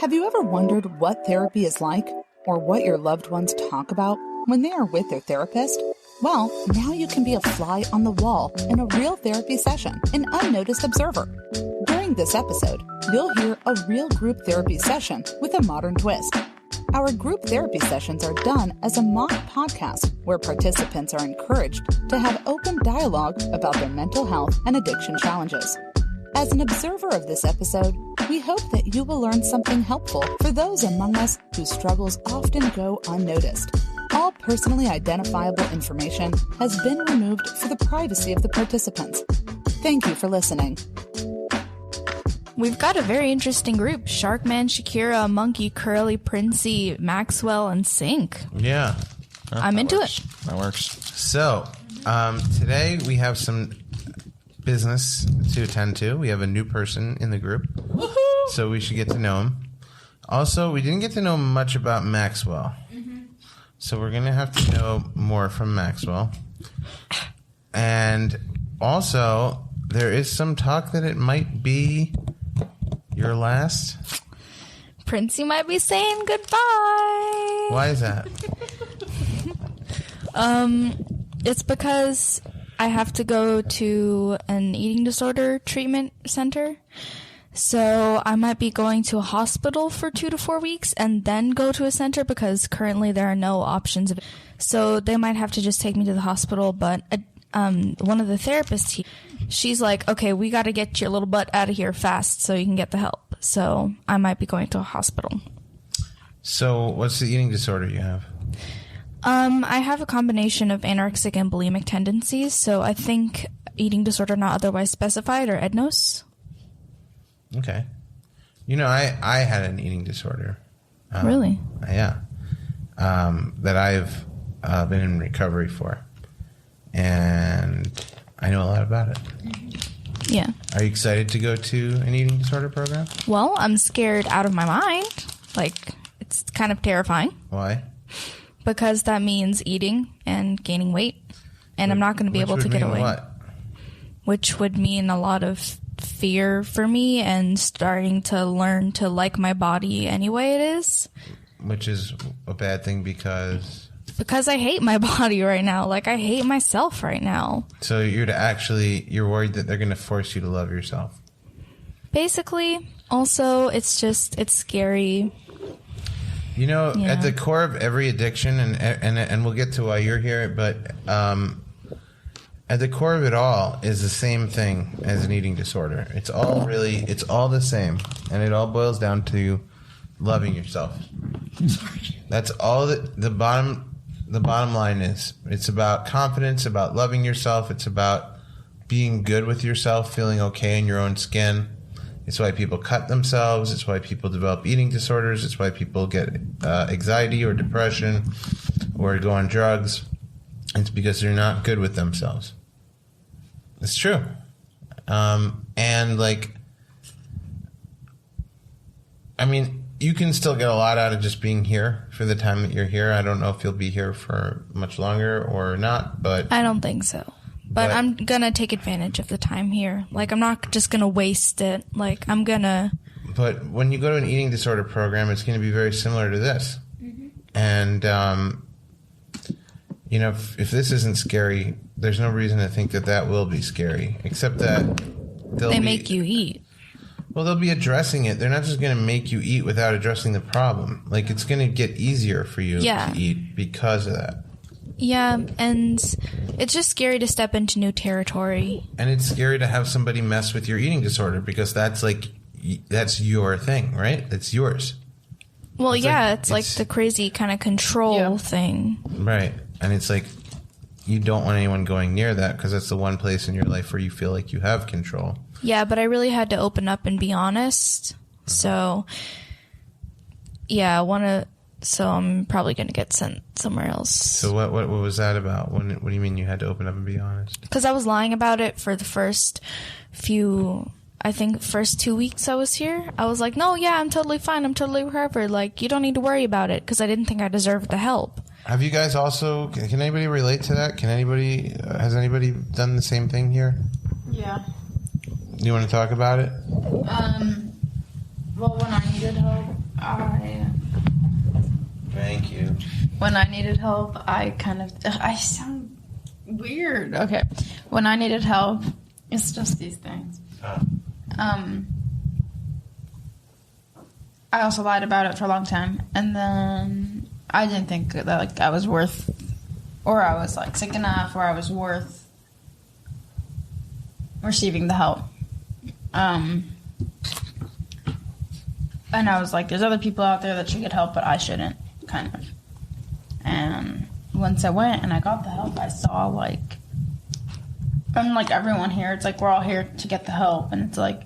Have you ever wondered what therapy is like or what your loved ones talk about when they are with their therapist? Well, now you can be a fly on the wall in a real therapy session, an unnoticed observer. During this episode, you'll hear a real group therapy session with a modern twist. Our group therapy sessions are done as a mock podcast where participants are encouraged to have open dialogue about their mental health and addiction challenges. As an observer of this episode, we hope that you will learn something helpful for those among us whose struggles often go unnoticed. All personally identifiable information has been removed for the privacy of the participants. Thank you for listening. We've got a very interesting group. Sharkman, Shakira, Monkey, Curly, Princey, Maxwell, and Sync. Yeah. I'm into it. That works. So, today we have some business to attend to. We have a new person in the group. Woohoo! So we should get to know him. Also, we didn't get to know much about Maxwell. So we're going to have to know more from Maxwell. And also, there is some talk that it might be your last. Princey might be saying goodbye. Why is that? It's because I have to go to an eating disorder treatment center. So I might be going to a hospital for 2 to 4 weeks and then go to a center because currently there are no options. So they might have to just take me to the hospital. But one of the therapists, she's like, okay, we got to get your little butt out of here fast so you can get the help. So I might be going to a hospital. So what's the eating disorder you have? I have a combination of anorexic and bulimic tendencies. So I think eating disorder not otherwise specified or EDNOS. Okay. You know, I had an eating disorder. Really? Yeah. That I've been in recovery for. And I know a lot about it. Yeah. Are you excited to go to an eating disorder program? Well, I'm scared out of my mind. Like, it's kind of terrifying. Why? Because that means eating and gaining weight. And I'm not going to be able to get away. What? Which would mean a lot of fear for me and starting to learn to like my body anyway it is. Which is a bad thing because I hate my body right now. Like, I hate myself right now. So you're worried that they're going to force you to love yourself. Basically. Also, it's scary. You know, at the core of every addiction, and we'll get to why you're here, but at the core of it all is the same thing as an eating disorder. It's all the same, and it all boils down to loving yourself. That's all the bottom line is. It's about confidence, about loving yourself. It's about being good with yourself, feeling okay in your own skin. It's why people cut themselves. It's why people develop eating disorders. It's why people get anxiety or depression or go on drugs. It's because they're not good with themselves. It's true. And you can still get a lot out of just being here for the time that you're here. I don't know if you'll be here for much longer or not, but I don't think so. But I'm gonna take advantage of the time here. Like, I'm not just gonna waste it. Like, I'm gonna. But when you go to an eating disorder program, it's going to be very similar to this. Mm-hmm. And if this isn't scary, there's no reason to think that will be scary, except that they make you eat. Well, they'll be addressing it. They're not just going to make you eat without addressing the problem. Like, it's going to get easier for you to eat because of that. Yeah, and it's just scary to step into new territory. And it's scary to have somebody mess with your eating disorder because that's your thing, right? It's yours. Well, it's like the crazy kind of control thing. Right. And it's like, you don't want anyone going near that because that's the one place in your life where you feel like you have control. Yeah, but I really had to open up and be honest. So, so I'm probably going to get sent somewhere else. So what was that about? What do you mean you had to open up and be honest? Because I was lying about it for the first 2 weeks I was here. I was like, no, I'm totally fine. I'm totally recovered. Like, you don't need to worry about it because I didn't think I deserved the help. Have you guys also, can anybody relate to that? Has anybody done the same thing here? Yeah. You want to talk about it? Well, when I needed help, Thank you. When I needed help, I sound weird. Okay. When I needed help, it's just these things. I also lied about it for a long time, and then I didn't think that like I was worth, or I was like sick enough, or I was worth receiving the help. And I was like, there's other people out there that should get help, but I shouldn't, kind of. And once I went and I got the help, I saw like, unlike everyone here, it's like we're all here to get the help, and it's like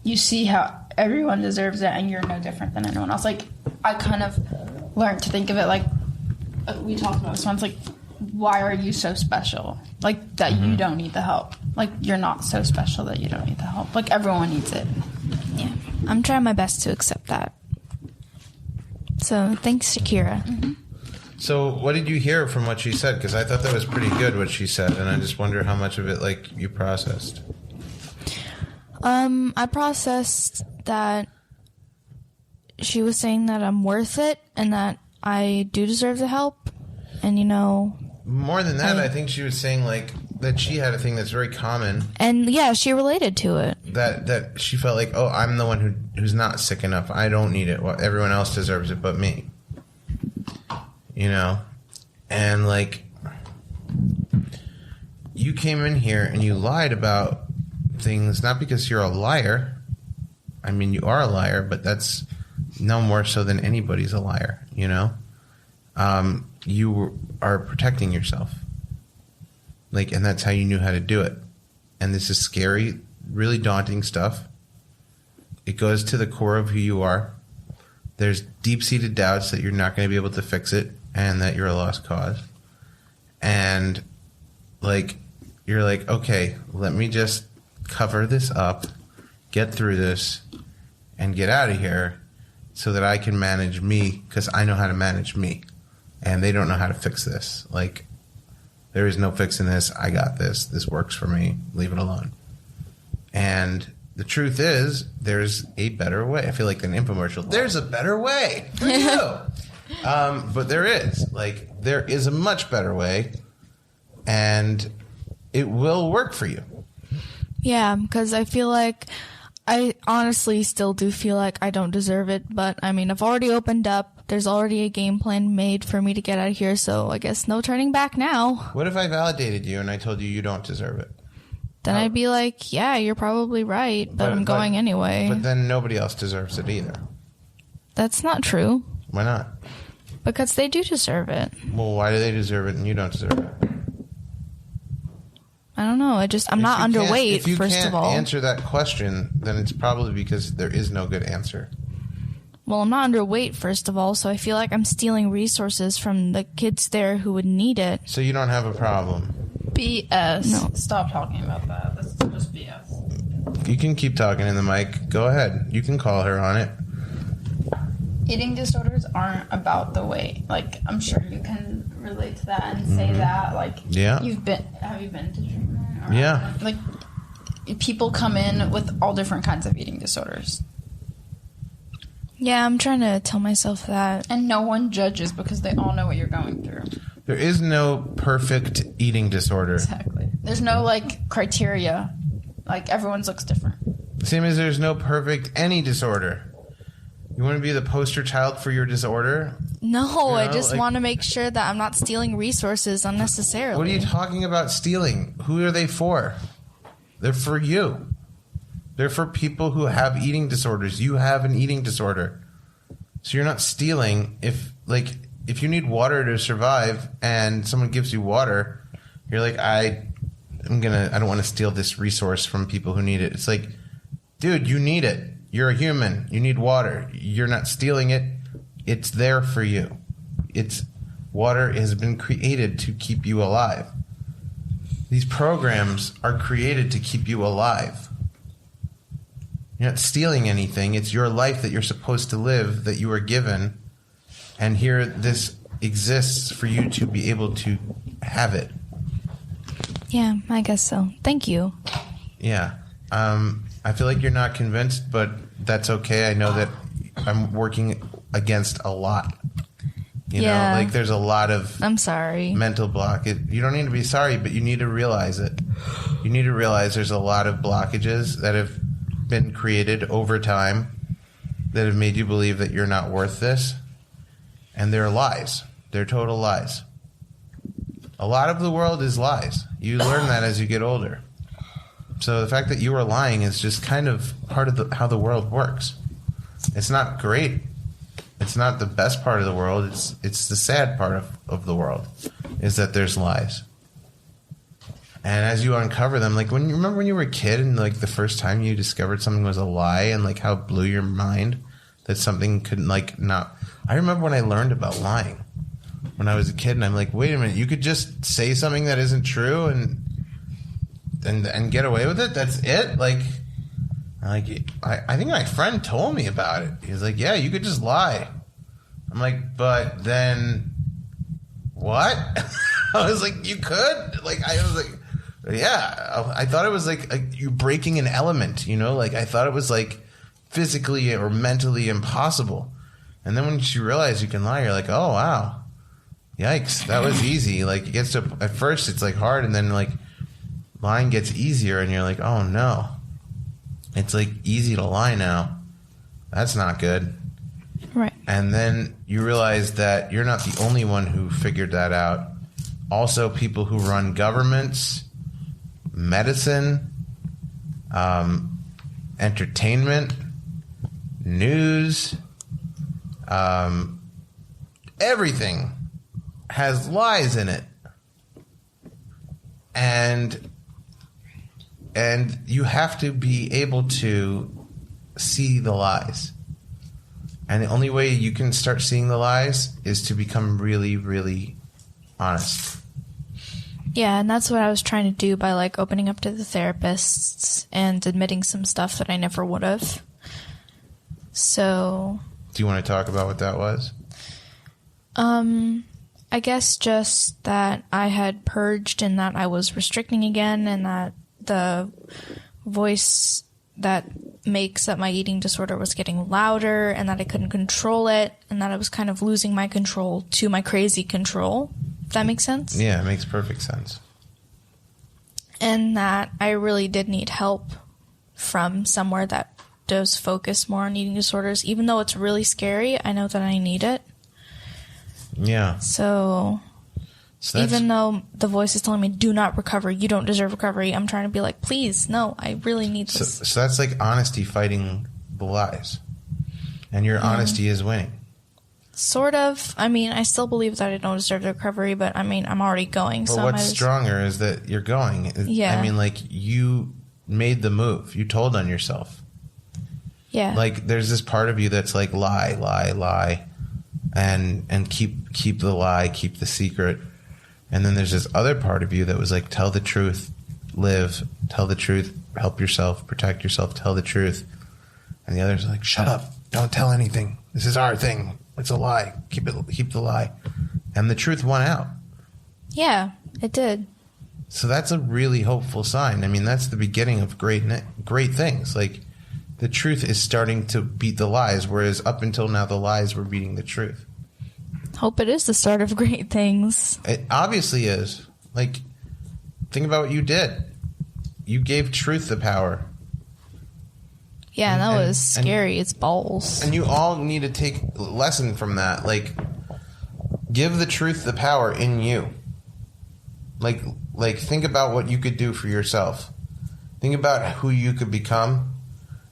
you see how everyone deserves it, and you're no different than anyone else. Like, I kind of learned to think of it like we talked about this once. Like, why are you so special? Like that you don't need the help. Like, you're not so special that you don't need the help. Like, everyone needs it. Yeah, I'm trying my best to accept that. So thanks, Shakira. Mm-hmm. So what did you hear from what she said? Because I thought that was pretty good what she said, and I just wonder how much of it like you processed. I processed that she was saying that I'm worth it and that I do deserve the help. And, you know... More than that, I think she was saying, like, that she had a thing that's very common. And, yeah, she related to it. That she felt like, oh, I'm the one who's not sick enough. I don't need it. Well, everyone else deserves it but me. You know? And, like, you came in here and you lied about things, not because you're a liar. I mean, you are a liar, but that's no more so than anybody's a liar, you know? You are protecting yourself. Like, and that's how you knew how to do it. And this is scary, really daunting stuff. It goes to the core of who you are. There's deep-seated doubts that you're not going to be able to fix it and that you're a lost cause. And, like, you're like, okay, let me just cover this up, get through this, and get out of here so that I can manage me, because I know how to manage me. And they don't know how to fix this. Like, there is no fixing this. I got this. This works for me. Leave it alone. And the truth is, there's a better way. I feel like an infomercial. There's a better way for you. But there is. Like, there is a much better way. And it will work for you. Yeah, because I feel like I honestly still do feel like I don't deserve it. But, I mean, I've already opened up. There's already a game plan made for me to get out of here, so I guess no turning back now. What if I validated you and I told you you don't deserve it? Then I'd be like, yeah, you're probably right, but I'm going anyway. But then nobody else deserves it either. That's not true. Why not? Because they do deserve it. Well, why do they deserve it and you don't deserve it? I don't know. I'm not underweight, first of all. If you can't answer that question, then it's probably because there is no good answer. Well, I'm not underweight, first of all, so I feel like I'm stealing resources from the kids there who would need it. So you don't have a problem? BS. No. Stop talking about that. That's just BS. You can keep talking in the mic. Go ahead. You can call her on it. Eating disorders aren't about the weight. Like, I'm sure you can relate to that and say that. Like, yeah. Have you been to treatment? Yeah. Like, people come in with all different kinds of eating disorders. Yeah, I'm trying to tell myself that. And no one judges because they all know what you're going through. There is no perfect eating disorder. Exactly. There's no, like, criteria. Like, everyone's looks different. Same as there's no perfect any disorder. You want to be the poster child for your disorder? No, I just want to make sure that I'm not stealing resources unnecessarily. What are you talking about stealing? Who are they for? They're for you. They're for people who have eating disorders. You have an eating disorder. So you're not stealing. If you need water to survive and someone gives you water, you're like, I don't want to steal this resource from people who need it. It's like, dude, you need it. You're a human. You need water. You're not stealing it. It's there for you. Water has been created to keep you alive. These programs are created to keep you alive. You're not stealing anything. It's your life that you're supposed to live, that you were given. And here this exists for you to be able to have it. Yeah, I guess so. Thank you. Yeah. I feel like you're not convinced, but that's okay. I know that I'm working against a lot. You know, like there's a lot of I'm sorry. Mental block. You don't need to be sorry, but you need to realize it. You need to realize there's a lot of blockages that have been created over time that have made you believe that you're not worth this. And they're lies. They're total lies. A lot of the world is lies. You learn that as you get older. So the fact that you are lying is just kind of part of how the world works. It's not great. It's not the best part of the world. It's the sad part of the world, is that there's lies. And as you uncover them, like when you were a kid and like the first time you discovered something was a lie and like how it blew your mind that something couldn't like not. I remember when I learned about lying when I was a kid, and I'm like, wait a minute, you could just say something that isn't true and get away with it. That's it. I think my friend told me about it. He was like, yeah, you could just lie. I'm like, but then what? I was like, you could? I was like, yeah. I thought it was like you breaking an element, you know? Like, I thought it was like physically or mentally impossible. And then when you realize you can lie, you're like, oh, wow. Yikes. That was easy. Like, it gets to, at first it's like hard, and then like lying gets easier, and you're like, oh no. It's like easy to lie now. That's not good. Right. And then you realize that you're not the only one who figured that out. Also, people who run governments, medicine, entertainment, news, everything has lies in it. And you have to be able to see the lies. And the only way you can start seeing the lies is to become really, really honest. Yeah, and that's what I was trying to do by like opening up to the therapists and admitting some stuff that I never would have. So... Do you want to talk about what that was? I guess just that I had purged and that I was restricting again, and that the voice that makes that my eating disorder was getting louder, and that I couldn't control it, and that I was kind of losing my control to my crazy control. If that makes sense? Yeah, it makes perfect sense. And that I really did need help from somewhere that does focus more on eating disorders. Even though it's really scary, I know that I need it. Yeah. So even though the voice is telling me, do not recover, you don't deserve recovery, I'm trying to be like, please, no, I really need this. So that's like honesty fighting the lies. And your honesty is winning. Sort of. I mean, I still believe that I don't deserve the recovery, but I mean, I'm already going. But so what's stronger is that you're going. Yeah. I mean, like, you made the move. You told on yourself. Yeah. Like, there's this part of you that's like, lie. And keep the lie, keep the secret. And then there's this other part of you that was like, tell the truth, live, tell the truth, help yourself, protect yourself, tell the truth. And the others are like, shut up, don't tell anything. This is our thing. It's a lie. Keep the lie. And the truth won out. Yeah, it did. So that's a really hopeful sign. I mean, that's the beginning of great things. Like, the truth is starting to beat the lies, whereas up until now, the lies were beating the truth. Hope it is the start of great things. It obviously is. Like, think about what you did. You gave truth the power. Yeah, and that was scary. It's balls. And you all need to take a lesson from that. Like, give the truth the power in you. Like, think about what you could do for yourself. Think about who you could become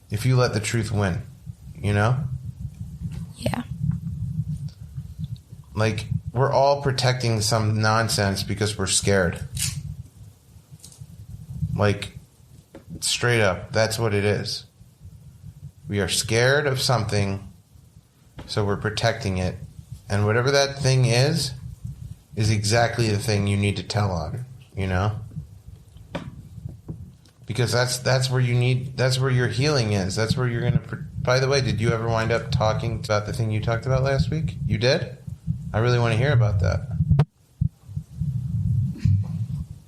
if you let the truth win, you know? Yeah. Like, we're all protecting some nonsense because we're scared. Like, straight up, that's what it is. We are scared of something, so we're protecting it. And whatever that thing is exactly the thing you need to tell on, you know? Because that's where that's where your healing is. That's where you're going to... By the way, did you ever wind up talking about the thing you talked about last week? You did? I really want to hear about that.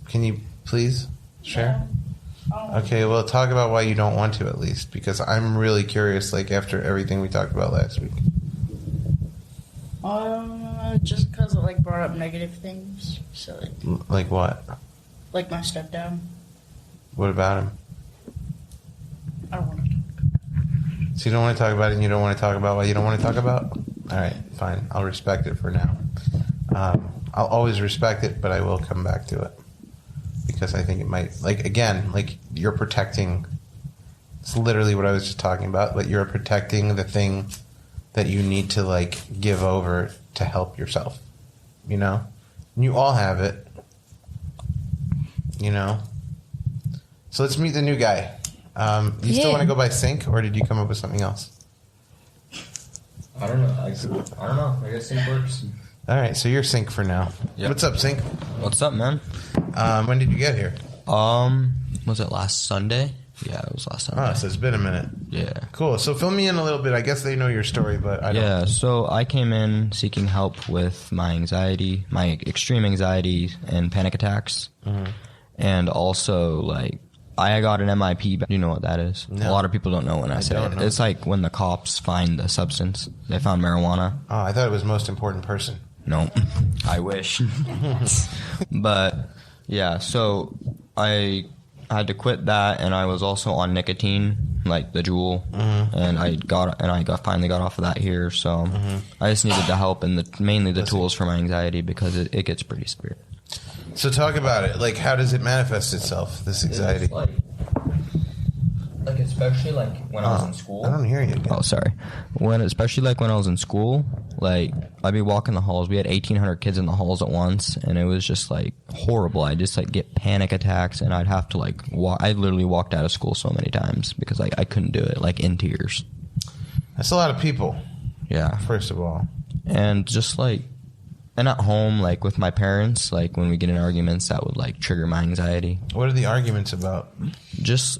Can you please share? Okay, well, talk about why you don't want to at least, because I'm really curious, like, after everything we talked about last week. Just because it, like, brought up negative things. So, Like what? like my stepdad. What about him? I don't want to talk. So you don't want to talk about it and you don't want to talk about what you don't want to talk about? All right, fine. I'll respect it for now. I'll always respect it, but I will come back to it. Because I think it might, like, again, like, you're protecting, it's literally what I was just talking about, but you're protecting the thing that you need to, like, give over to help yourself, you know? And you all have it, you know? So let's meet the new guy. You still want to go by Sync, or did you come up with something else? I don't know. I don't know. I guess Sync works. All right, so you're Sync for now. Yep. What's up, Sync? What's up, man? When did you get here? Was it last Sunday? Yeah, it was last Sunday. Oh, so it's been a minute. Yeah. Cool. So fill me in a little bit. I guess they know your story, but I don't. Yeah, so I came in seeking help with my anxiety, my extreme anxiety and panic attacks. Mm-hmm. And also, like, I got an MIP. Do you know what that is? No. A lot of people don't know when I say it. It's like when the cops find the substance. They found marijuana. Oh, I thought it was most important person. No, I wish. But yeah, so I had to quit that, and I was also on nicotine, like the Juul, and I finally got off of that here. So I just needed the help and mainly the tools for my anxiety because it gets pretty severe. So talk about it. Like, how does it manifest itself? This anxiety. Like especially like when I was in school. I don't hear you again. Oh, sorry. Especially like when I was in school, like I'd be walking the halls. We had 1,800 kids in the halls at once, and it was just like horrible. I just like get panic attacks, and I'd have to like walk. I literally walked out of school so many times because like I couldn't do it, like in tears. That's a lot of people. Yeah. First of all, and just like, and at home, like with my parents, like when we get in arguments, that would like trigger my anxiety. What are the arguments about? Just.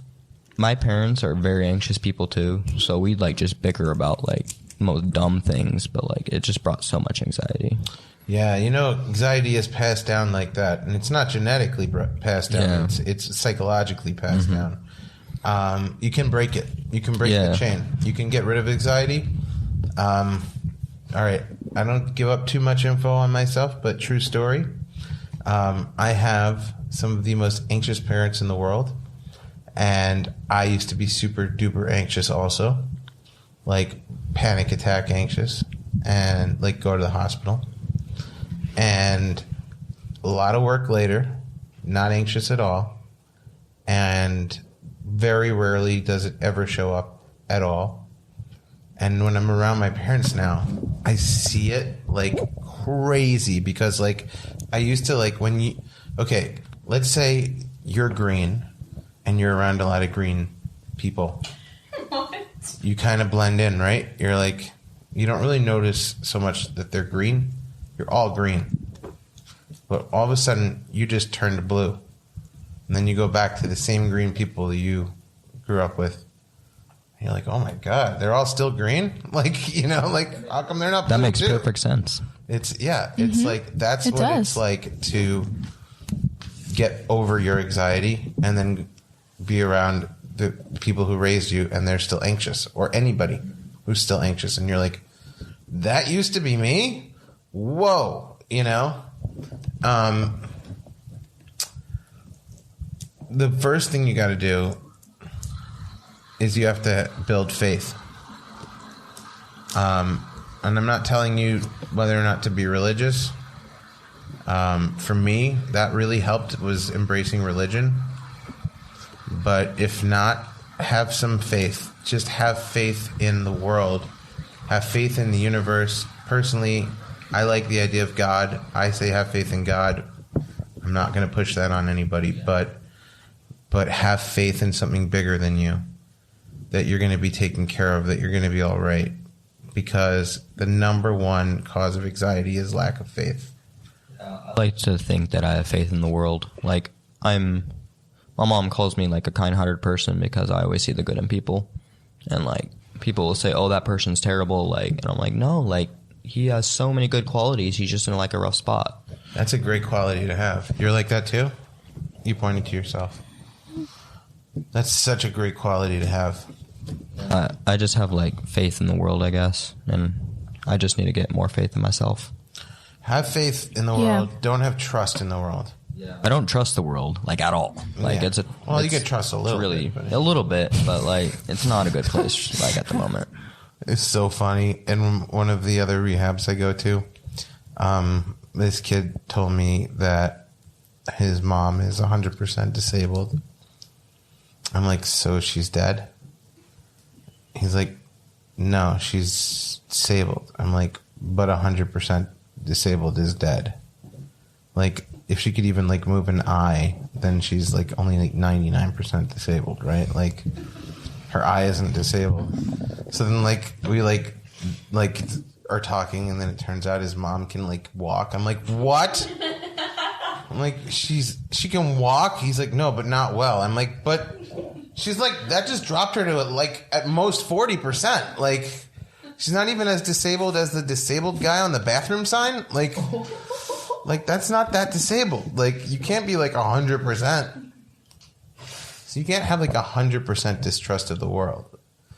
My parents are very anxious people too, so we'd like just bicker about like the most dumb things, but like it just brought so much anxiety. Yeah, you know, anxiety is passed down like that, and it's not genetically passed down; it's psychologically passed down. You can break it. You can break the chain. You can get rid of anxiety. All right, I don't give up too much info on myself, but true story. I have some of the most anxious parents in the world. And I used to be super duper anxious also, like panic attack anxious, and like go to the hospital. And a lot of work later, not anxious at all. And very rarely does it ever show up at all. And when I'm around my parents now, I see it like crazy because like I used to like okay, let's say you're green. And you're around a lot of green people. What? You kind of blend in, right? You're like, you don't really notice so much that they're green. You're all green. But all of a sudden, you just turn to blue. And then you go back to the same green people that you grew up with. And you're like, oh my God, they're all still green? Like, you know, like, how come they're not blue? That makes too? Perfect sense. It's like, that's what it's like to get over your anxiety and then be around the people who raised you and they're still anxious, or anybody who's still anxious, and you're like, that used to be me? Whoa, you know? The first thing you got to do is you have to build faith. And I'm not telling you whether or not to be religious. For me, that really helped was embracing religion. But if not, have some faith. Just have faith in the world. Have faith in the universe. Personally, I like the idea of God. I say have faith in God. I'm not going to push that on anybody, but have faith in something bigger than you, that you're going to be taken care of, that you're going to be all right. Because the number one cause of anxiety is lack of faith. I like to think that I have faith in the world. Like, my mom calls me like a kind-hearted person because I always see the good in people. And like, people will say, oh, that person's terrible. Like, and I'm like, no, like, he has so many good qualities. He's just in like a rough spot. That's a great quality to have. You're like that too? You pointed to yourself. That's such a great quality to have. I just have like faith in the world, I guess, and I just need to get more faith in myself. Have faith in the world. Don't have trust in the world. Yeah. I don't trust the world like at all. Like you can trust a little bit, a little bit, but like it's not a good place like at the moment. It's so funny. In one of the other rehabs I go to, this kid told me that his mom is 100% disabled. I'm like, so she's dead? He's like, no, she's disabled. I'm like, but 100% disabled is dead. Like, if she could even like move an eye, then she's like only like 99% disabled, right? Like, her eye isn't disabled. So then like we like are talking, and then it turns out his mom can like walk. I'm like, what? I'm like, she can walk? He's like, no, but not well. I'm like, but she's like, that just dropped her to like at most 40%. Like, she's not even as disabled as the disabled guy on the bathroom sign. Like that's not that disabled. Like, you can't be like 100%. So you can't have like 100% distrust of the world.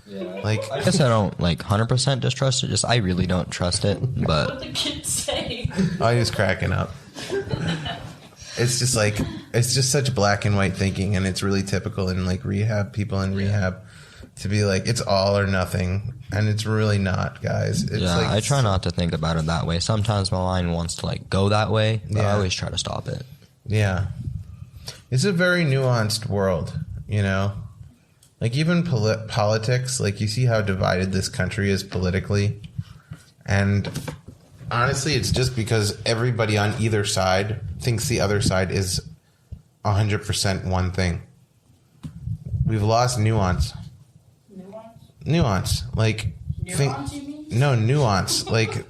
Yeah. Like, I guess I don't like 100% distrust it. Just I really don't trust it. But what the kids say? I was cracking up. It's just like, it's just such black and white thinking, and it's really typical in like rehab, people in rehab, to be like, it's all or nothing, and it's really not, guys. It's like, I try not to think about it that way. Sometimes my mind wants to like go that way, but I always try to stop it. Yeah. It's a very nuanced world, you know? Like, even politics, like, you see how divided this country is politically, and honestly, it's just because everybody on either side thinks the other side is 100% one thing. We've lost nuance. Nuance. Like, nuance, you mean? No, nuance. Like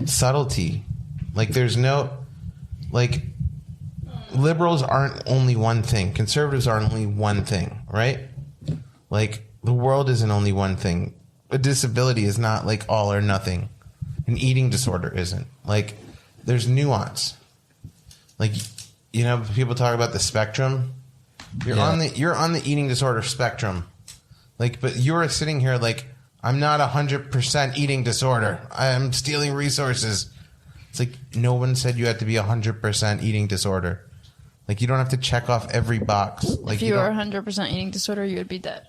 subtlety. Like, there's no, like, liberals aren't only one thing. Conservatives aren't only one thing, right? Like, the world isn't only one thing. A disability is not like all or nothing. An eating disorder isn't. Like, there's nuance. Like, you know, people talk about the spectrum. You're on the eating disorder spectrum. Like, but you're sitting here like, I'm not 100% eating disorder. I'm stealing resources. It's like, no one said you had to be 100% eating disorder. Like, you don't have to check off every box. Like, if you were 100% eating disorder, you would be dead.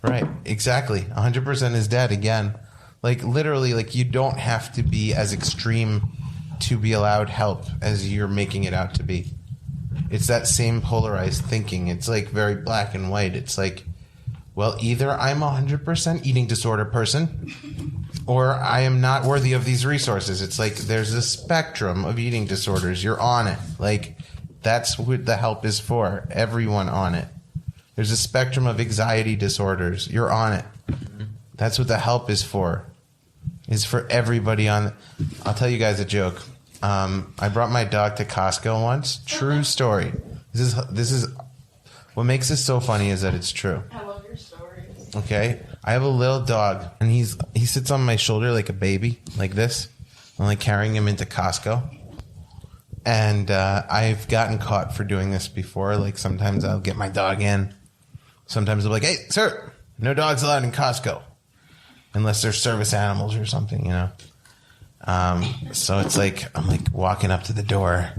Right. Exactly. 100% is dead again. Like, literally, like, you don't have to be as extreme to be allowed help as you're making it out to be. It's that same polarized thinking. It's like very black and white. It's like, well, either I'm a 100% eating disorder person, or I am not worthy of these resources. It's like, there's a spectrum of eating disorders. You're on it. Like, that's what the help is for. Everyone on it. There's a spectrum of anxiety disorders. You're on it. That's what the help is for. Is for everybody on. I'll tell you guys a joke. I brought my dog to Costco once. True story. This is what makes this so funny is that it's true. I love your stories. Okay, I have a little dog, and he sits on my shoulder like a baby, like this. I'm like carrying him into Costco, and I've gotten caught for doing this before. Like, sometimes I'll get my dog in. Sometimes I'll be like, "Hey, sir, no dogs allowed in Costco, unless they're service animals or something," you know. So it's like, I'm like walking up to the door,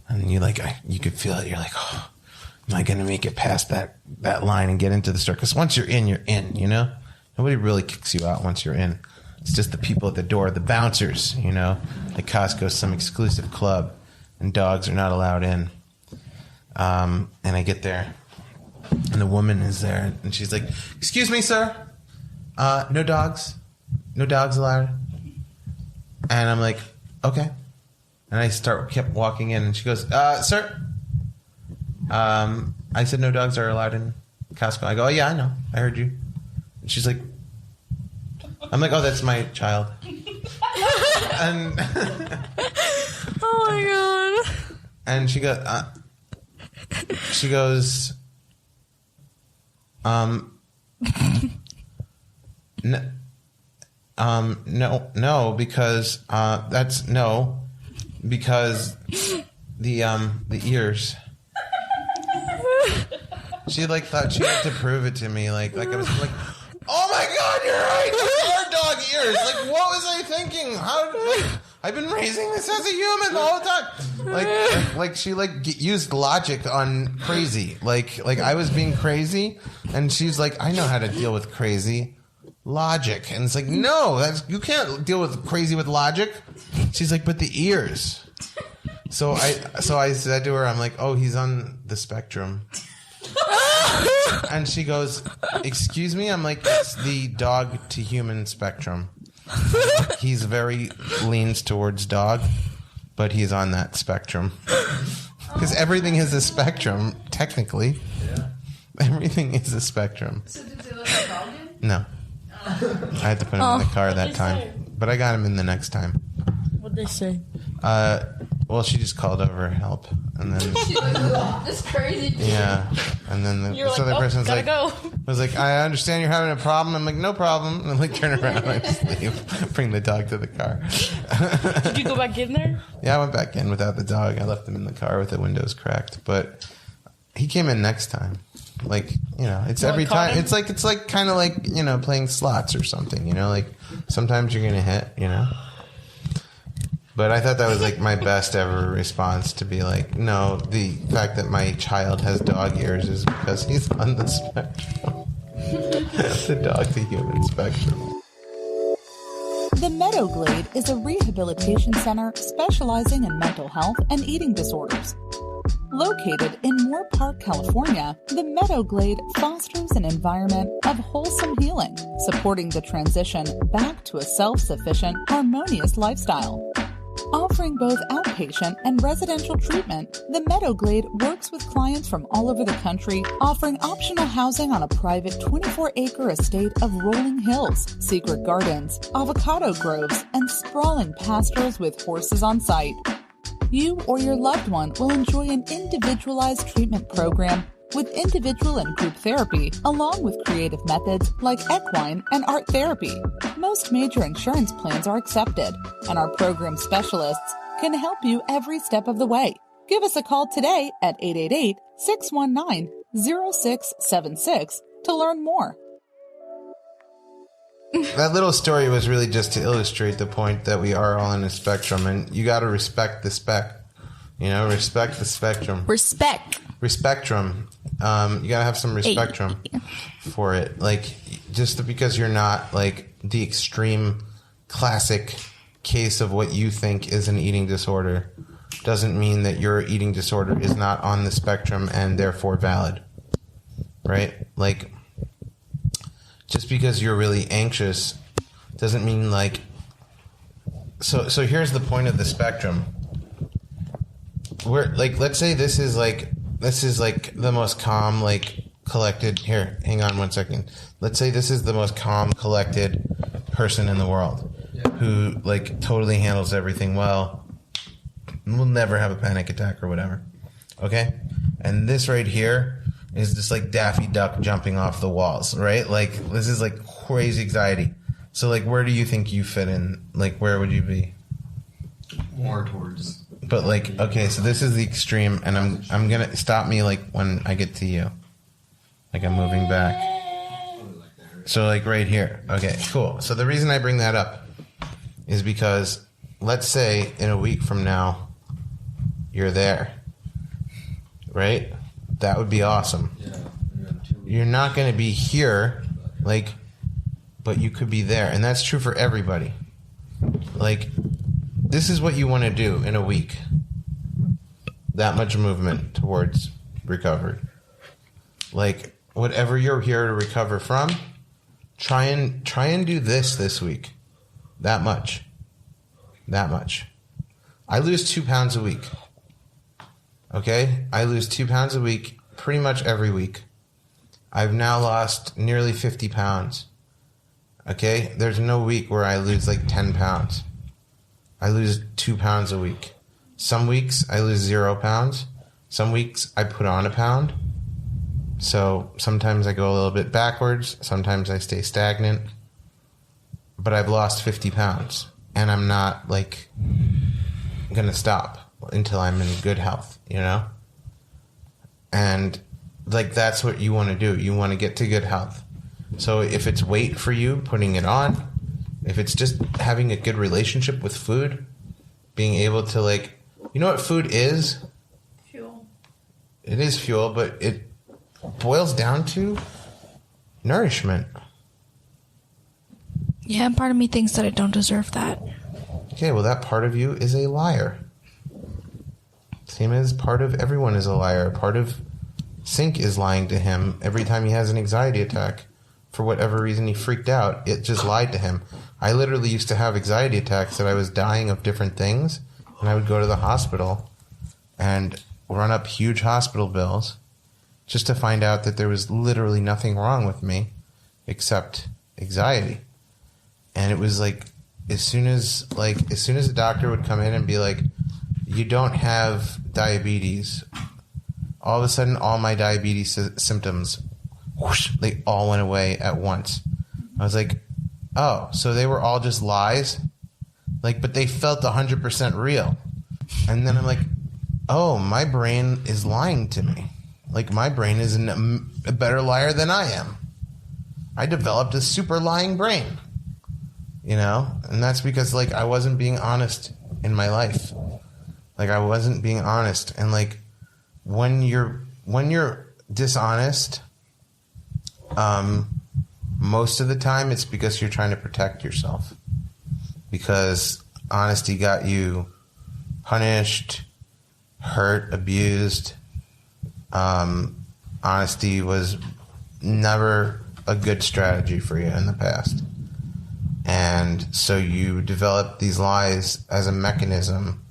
and you could feel it. You're like, oh, am I going to make it past that line and get into the store? Because once you're in, you know? Nobody really kicks you out once you're in. It's just the people at the door, the bouncers, you know? Like, Costco's some exclusive club, and dogs are not allowed in. And I get there, and the woman is there, and she's like, "Excuse me, sir. No dogs. No dogs allowed." And I'm like, "Okay." And I kept walking in, and she goes, "Sir, I said no dogs are allowed in Costco." I go, "Oh, yeah, I know. I heard you." And she's like, I'm like, "Oh, that's my child." And oh my god. And she goes, no, because that's no, because the ears. she like thought she had to prove it to me. Like I was like, oh my God, you're right. Those are dog ears. Like, what was I thinking? I've been raising this as a human the whole time. Like she used logic on crazy. Like I was being crazy, and she's like, I know how to deal with crazy. Logic. And it's like, no, you can't deal with crazy with logic. She's like, but the ears. So I said to her, I'm like, oh, he's on the spectrum. And she goes, excuse me? I'm like, it's the dog to human spectrum. He's very leans towards dog, but he's on that spectrum. Because everything is a spectrum, technically. Yeah. Everything is a spectrum. So did they let the dog in? No. I had to put him in the car that time. But I got him in the next time. What'd they say? Well, she just called over help. And then... That's crazy. Yeah. And then this other person's like... was like, I understand you're having a problem. I'm like, no problem. And I'm like, turn around and just leave. Bring the dog to the car. Did you go back in there? Yeah, I went back in without the dog. I left him in the car with the windows cracked. But he came in next time. Like, you know, it's every time. It's like kind of like, you know, playing slots or something, you know, like sometimes you're going to hit, you know. But I thought that was like my best ever response, to be like, no, the fact that my child has dog ears is because he's on the spectrum. The dog to human spectrum. The Meadow Glade is a rehabilitation center specializing in mental health and eating disorders. Located in Moore Park, California, the Meadow Glade fosters an environment of wholesome healing, supporting the transition back to a self-sufficient, harmonious lifestyle. Offering both outpatient and residential treatment, the Meadow Glade works with clients from all over the country, offering optional housing on a private 24-acre estate of rolling hills, secret gardens, avocado groves, and sprawling pastures with horses on site. You or your loved one will enjoy an individualized treatment program with individual and group therapy, along with creative methods like equine and art therapy. Most major insurance plans are accepted, and our program specialists can help you every step of the way. Give us a call today at 888-619-0676 to learn more. That little story was really just to illustrate the point that we are all in a spectrum, and you got to respect the you know, respect the spectrum. Respectrum. You gotta have some respectrum for it. Like, just because you're not like the extreme classic case of what you think is an eating disorder doesn't mean that your eating disorder is not on the spectrum and therefore valid. Right? Like, just because you're really anxious doesn't mean like... So here's the point of the spectrum. We're like, let's say this is like the most calm, like, collected... Here, hang on 1 second. Let's say this is the most calm, collected person in the world who, like, totally handles everything well. Will never have a panic attack or whatever. Okay? And this right here is just like Daffy Duck jumping off the walls, right? Like, this is like crazy anxiety. So, like, where do you think you fit in? Like, where would you be? More towards... But, like, okay, so this is the extreme, and I'm gonna stop me, like, when I get to you. Like, I'm moving back. So, like, right here. Okay, cool. So the reason I bring that up is because, let's say in a week from now, you're there. Right? That would be awesome. You're not going to be here, like, but you could be there. And that's true for everybody. Like, this is what you want to do in a week. That much movement towards recovery. Like, whatever you're here to recover from, try and do this week. That much. I lose 2 pounds a week. Okay? I lose 2 pounds a week pretty much every week. I've now lost nearly 50 pounds. Okay? There's no week where I lose like 10 pounds. I lose 2 pounds a week. Some weeks I lose 0 pounds. Some weeks I put on a pound. So sometimes I go a little bit backwards. Sometimes I stay stagnant. But I've lost 50 pounds. And I'm not, like, going to stop until I'm in good health, you know? And like that's what you want to do. You want to get to good health. So if it's weight for you, putting it on, if it's just having a good relationship with food, being able to like, you know what food is? Fuel. It is fuel, but it boils down to nourishment. Yeah, and part of me thinks that I don't deserve that. Okay, well, that part of you is a liar. Same as part of everyone is a liar. Part of Sink is lying to him every time he has an anxiety attack. For whatever reason, he freaked out. It just lied to him. I literally used to have anxiety attacks that I was dying of different things, and I would go to the hospital and run up huge hospital bills just to find out that there was literally nothing wrong with me except anxiety. And it was like, as soon as the doctor would come in and be like, you don't have diabetes, all of a sudden all my diabetes symptoms, whoosh, they all went away at once. I was like, oh, so they were all just lies? Like, but they felt 100% real. And then I'm like, oh, my brain is lying to me. Like, my brain is a better liar than I am. I developed a super lying brain. You know? And that's because, like, I wasn't being honest in my life. Like, I wasn't being honest. And, like, when you're dishonest, most of the time it's because you're trying to protect yourself. Because honesty got you punished, hurt, abused. Honesty was never a good strategy for you in the past. And so you developed these lies as a mechanism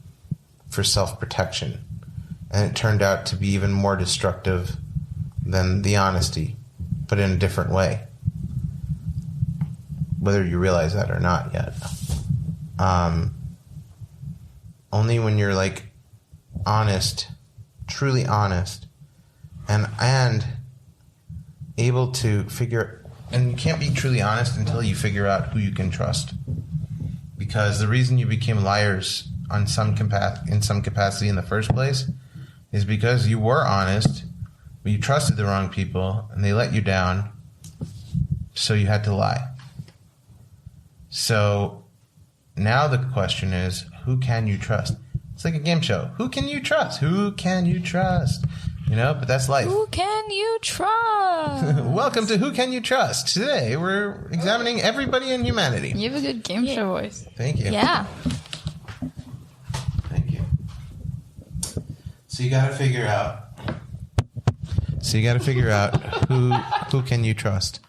for self-protection. And it turned out to be even more destructive than the honesty, but in a different way. Whether you realize that or not yet. Only when you're like honest, truly honest, and able to figure. And you can't be truly honest until you figure out who you can trust. Because the reason you became liars in some capacity in the first place is because you were honest, but you trusted the wrong people and they let you down, so you had to lie. So now the question is, who can you trust? It's like a game show. Who can you trust? Who can you trust? You know, but that's life. Who can you trust? Welcome to Who Can You Trust? Today, we're examining everybody in humanity. You have a good game show voice. Thank you. Yeah. Thank you. So you got to figure out who can you trust?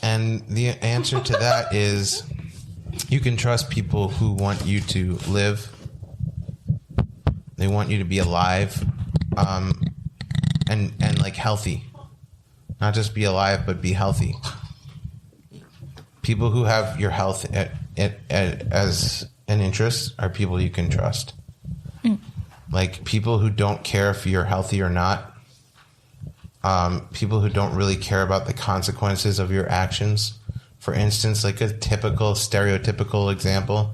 And the answer to that is you can trust people who want you to live. They want you to be alive. And like healthy, not just be alive, but be healthy. People who have your health as an interest are people you can trust. Like people who don't care if you're healthy or not. People who don't really care about the consequences of your actions. For instance, like a typical stereotypical example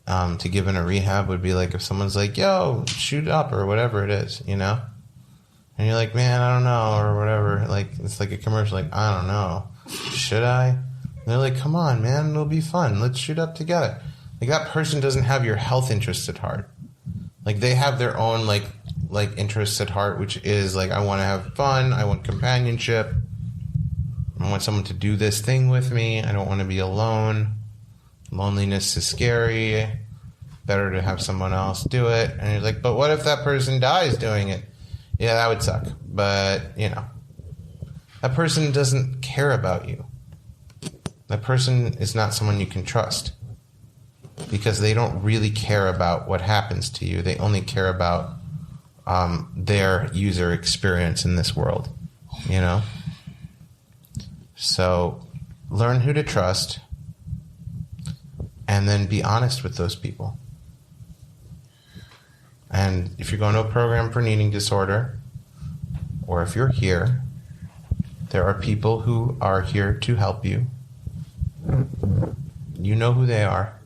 to give in a rehab would be like if someone's like, yo, shoot up or whatever it is, you know? And you're like, man, I don't know, or whatever. Like, it's like a commercial, like, I don't know. Should I? And they're like, come on, man, it'll be fun. Let's shoot up together. Like, that person doesn't have your health interests at heart. Like, they have their own, like interests at heart, which is, like, I want to have fun. I want companionship. I want someone to do this thing with me. I don't want to be alone. Loneliness is scary. Better to have someone else do it. And you're like, but what if that person dies doing it? Yeah, that would suck. But, you know, that person doesn't care about you. That person is not someone you can trust because they don't really care about what happens to you. They only care about their user experience in this world, you know? So learn who to trust and then be honest with those people. And if you're going to a program for an eating disorder, or if you're here, there are people who are here to help you. You know who they are.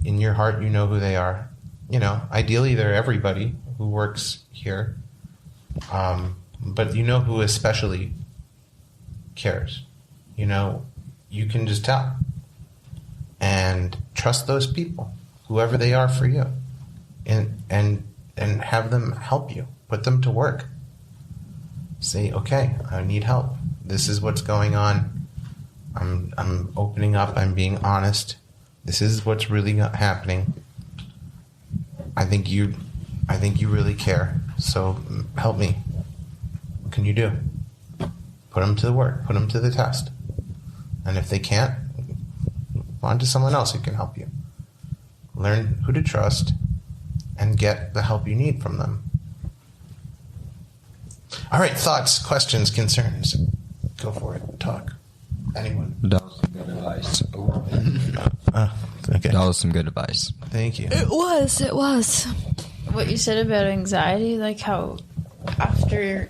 In your heart, you know who they are. You know, ideally, they're everybody who works here. But you know who especially cares. You know, you can just tell. And trust those people, whoever they are for you. And have them help you. Put them to work. Say, okay, I need help. This is what's going on. I'm opening up. I'm being honest. This is what's really happening. I think you really care. So help me. What can you do? Put them to the work. Put them to the test. And if they can't, on to someone else who can help you. Learn who to trust and get the help you need from them. All right, thoughts, questions, concerns. Go for it. Talk. Anyone? That was some good advice. Okay. That was some good advice. Thank you. It was. What you said about anxiety, like how after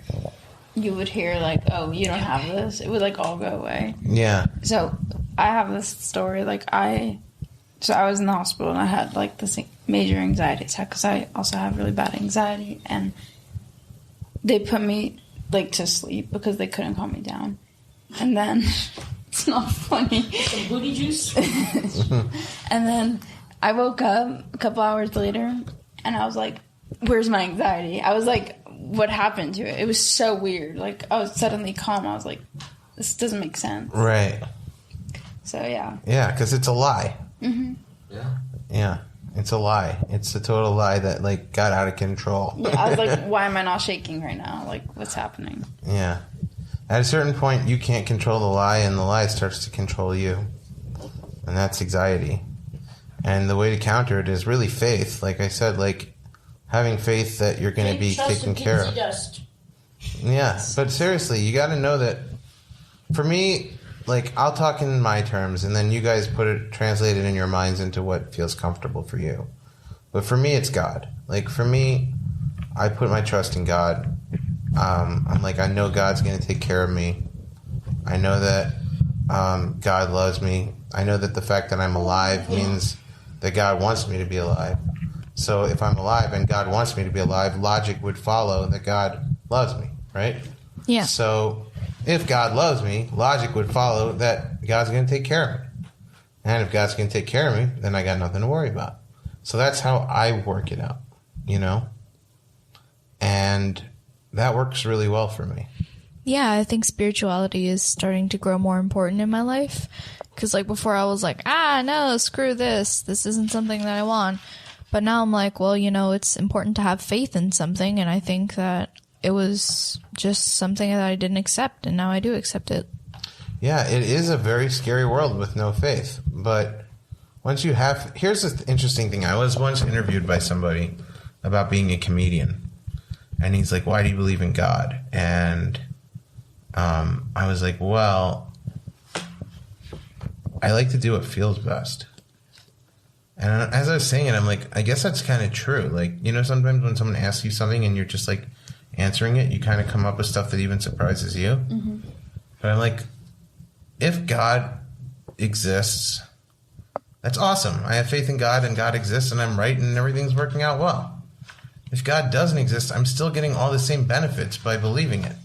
you would hear like, oh, you don't have this, it would like all go away. Yeah. So I have this story, I was in the hospital and I had like this major anxiety attack because I also have really bad anxiety, and they put me like to sleep because they couldn't calm me down. And then it's not funny. Some booty juice. And then I woke up a couple hours later and I was like, where's my anxiety? I was like, what happened to it? It was so weird. Like, I was suddenly calm. I was like, this doesn't make sense. Right. So, yeah. Yeah, because it's a lie. Mm-hmm. Yeah. Yeah. It's a lie. It's a total lie that, like, got out of control. Yeah, I was like, why am I not shaking right now? Like, what's happening? Yeah. At a certain point, you can't control the lie, and the lie starts to control you. And that's anxiety. And the way to counter it is really faith. Like I said, like, having faith that you're going to be taken care of. Dust. Yeah, but seriously, you got to know that, for me, like, I'll talk in my terms, and then you guys translate it in your minds into what feels comfortable for you. But for me, it's God. Like, for me, I put my trust in God. I'm like, I know God's going to take care of me. I know that God loves me. I know that the fact that I'm alive means that God wants me to be alive. So if I'm alive and God wants me to be alive, logic would follow that God loves me, right? Yeah. So if God loves me, logic would follow that God's going to take care of me. And if God's going to take care of me, then I got nothing to worry about. So that's how I work it out, you know? And that works really well for me. Yeah, I think spirituality is starting to grow more important in my life. Because, like, before I was like, no, screw this. This isn't something that I want. But now I'm like, well, you know, it's important to have faith in something. And I think that it was just something that I didn't accept. And now I do accept it. Yeah, it is a very scary world with no faith. But once you have... Here's the interesting thing. I was once interviewed by somebody about being a comedian. And he's like, why do you believe in God? And I was like, well, I like to do what feels best. And as I was saying it, I'm like, I guess that's kind of true. Like, you know, sometimes when someone asks you something and you're just like answering it, you kind of come up with stuff that even surprises you. Mm-hmm. But I'm like, if God exists, that's awesome. I have faith in God and God exists and I'm right and everything's working out well. If God doesn't exist, I'm still getting all the same benefits by believing it.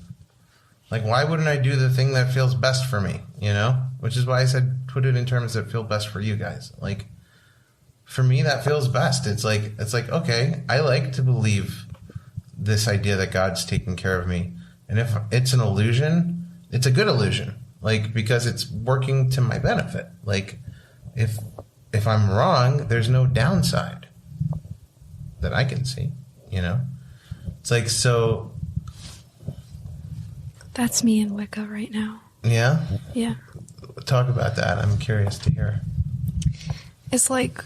Like, why wouldn't I do the thing that feels best for me, you know? Which is why I said put it in terms that feel best for you guys. Like, for me, that feels best. It's like, okay, I like to believe this idea that God's taking care of me. And if it's an illusion, it's a good illusion. Like, because it's working to my benefit. Like, if I'm wrong, there's no downside that I can see, you know? It's like, so... That's me in Wicca right now. Yeah? Yeah. Talk about that. I'm curious to hear. It's like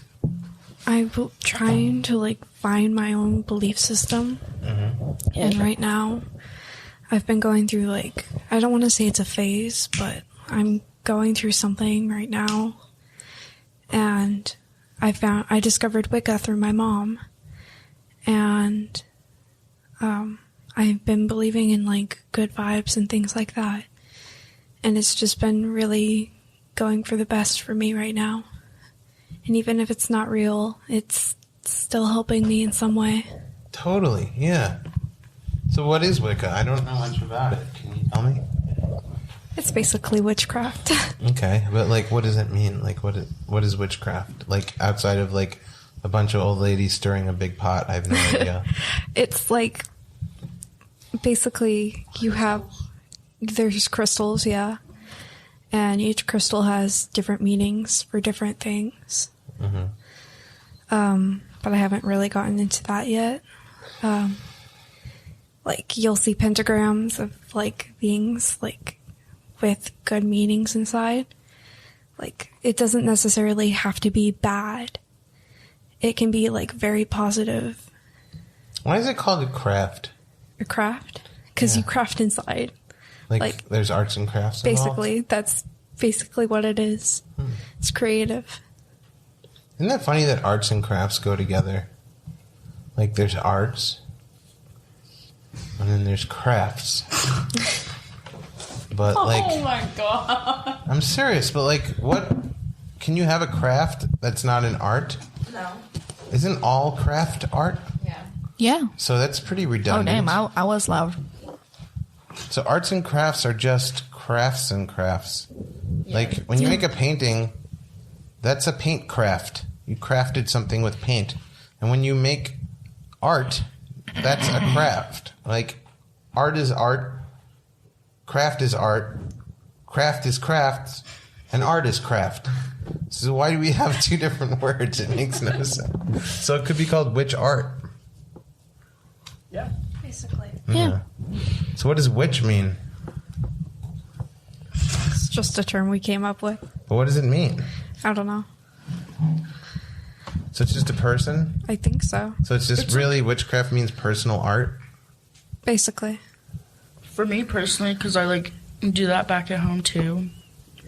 I'm trying to like find my own belief system. Mm-hmm. And right now I've been going through like, I don't want to say it's a phase, but I'm going through something right now. And I discovered Wicca through my mom. And I've been believing in like good vibes and things like that. And it's just been really going for the best for me right now. And even if it's not real, it's still helping me in some way. Totally, yeah. So what is Wicca? I don't know much about it. Can you tell me? It's basically witchcraft. Okay, but like, what does it mean? Like, what is witchcraft? Like, outside of like a bunch of old ladies stirring a big pot, I have no idea. It's like basically there's crystals, yeah, and each crystal has different meanings for different things. But I haven't really gotten into that yet. Like, you'll see pentagrams of like beings like with good meanings inside. Like, it doesn't necessarily have to be bad. It can be like very positive. Why is it called a craft? A craft? Because you craft inside. Like, there's arts and crafts involved? Basically, that's basically what it is. It's creative. Isn't that funny that arts and crafts go together? Like, there's arts, and then there's crafts. But, like... Oh, my God. I'm serious, but, like, what... Can you have a craft that's not an art? No. Isn't all craft art? Yeah. Yeah. So that's pretty Oh, redundant. damn. I was loud. So arts and crafts are just crafts and crafts. Like, when you make a painting, that's a paint craft. You crafted something with paint. And when you make art, that's a craft. Like, art is art, craft is art, craft is craft, and art is craft. So why do we have two different words? It makes no sense. So it could be called witch art. Yeah. Basically. Yeah. So what does witch mean? It's just a term we came up with. But what does it mean? I don't know. So it's just a person? I think so. So it's just really witchcraft means personal art? Basically. For me personally, because I like do that back at home too.